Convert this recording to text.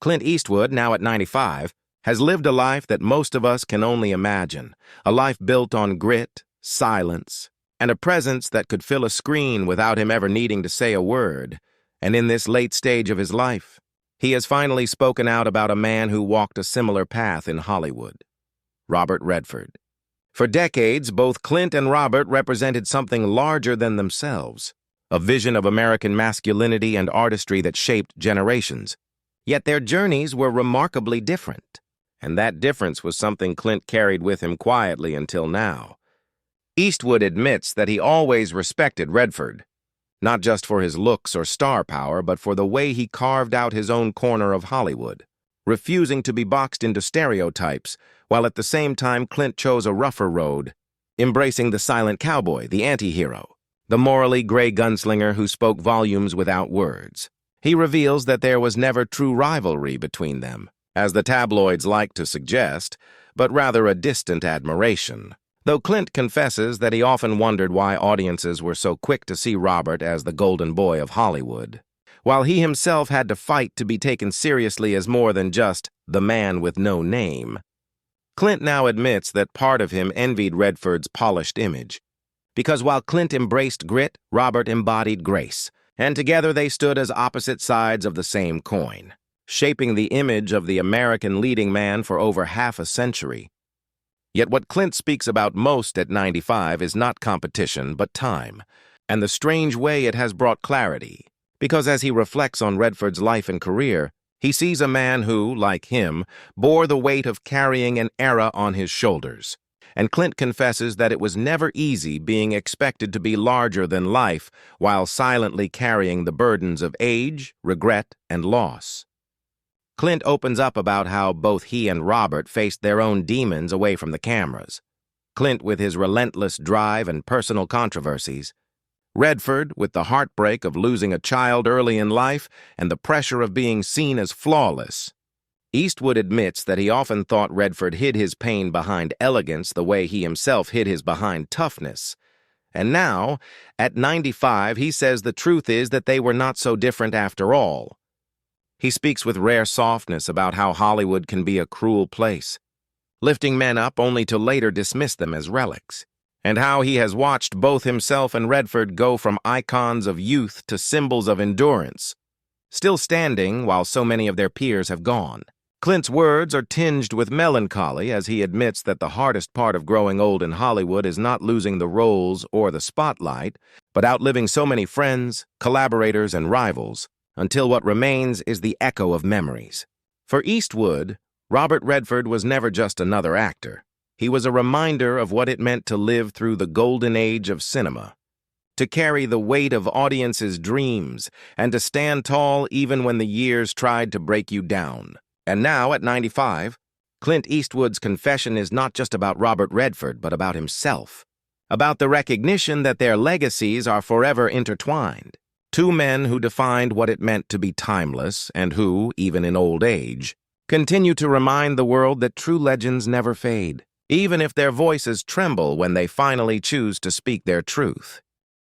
Clint Eastwood, now at 95, has lived a life that most of us can only imagine, a life built on grit, silence, and a presence that could fill a screen without him ever needing to say a word. And in this late stage of his life, he has finally spoken out about a man who walked a similar path in Hollywood, Robert Redford. For decades, both Clint and Robert represented something larger than themselves, a vision of American masculinity and artistry that shaped generations. Yet their journeys were remarkably different, and that difference was something Clint carried with him quietly until now. Eastwood admits that he always respected Redford, not just for his looks or star power, but for the way he carved out his own corner of Hollywood, refusing to be boxed into stereotypes, while at the same time Clint chose a rougher road, embracing the silent cowboy, the anti-hero, the morally gray gunslinger who spoke volumes without words. He reveals that there was never true rivalry between them, as the tabloids like to suggest, but rather a distant admiration. Though Clint confesses that he often wondered why audiences were so quick to see Robert as the golden boy of Hollywood, while he himself had to fight to be taken seriously as more than just the man with no name. Clint now admits that part of him envied Redford's polished image, because while Clint embraced grit, Robert embodied grace, and together they stood as opposite sides of the same coin, shaping the image of the American leading man for over half a century. Yet what Clint speaks about most at 95 is not competition, but time, and the strange way it has brought clarity, because as he reflects on Redford's life and career, he sees a man who, like him, bore the weight of carrying an era on his shoulders. And Clint confesses that it was never easy being expected to be larger than life while silently carrying the burdens of age, regret, and loss. Clint opens up about how both he and Robert faced their own demons away from the cameras. Clint with his relentless drive and personal controversies. Redford with the heartbreak of losing a child early in life and the pressure of being seen as flawless. Eastwood admits that he often thought Redford hid his pain behind elegance the way he himself hid his behind toughness. And now, at 95, he says the truth is that they were not so different after all. He speaks with rare softness about how Hollywood can be a cruel place, lifting men up only to later dismiss them as relics, and how he has watched both himself and Redford go from icons of youth to symbols of endurance, still standing while so many of their peers have gone. Clint's words are tinged with melancholy as he admits that the hardest part of growing old in Hollywood is not losing the roles or the spotlight, but outliving so many friends, collaborators, and rivals, until what remains is the echo of memories. For Eastwood, Robert Redford was never just another actor. He was a reminder of what it meant to live through the golden age of cinema, to carry the weight of audiences' dreams, and to stand tall even when the years tried to break you down. And now, at 95, Clint Eastwood's confession is not just about Robert Redford, but about himself, about the recognition that their legacies are forever intertwined. Two men who defined what it meant to be timeless and who, even in old age, continue to remind the world that true legends never fade, even if their voices tremble when they finally choose to speak their truth.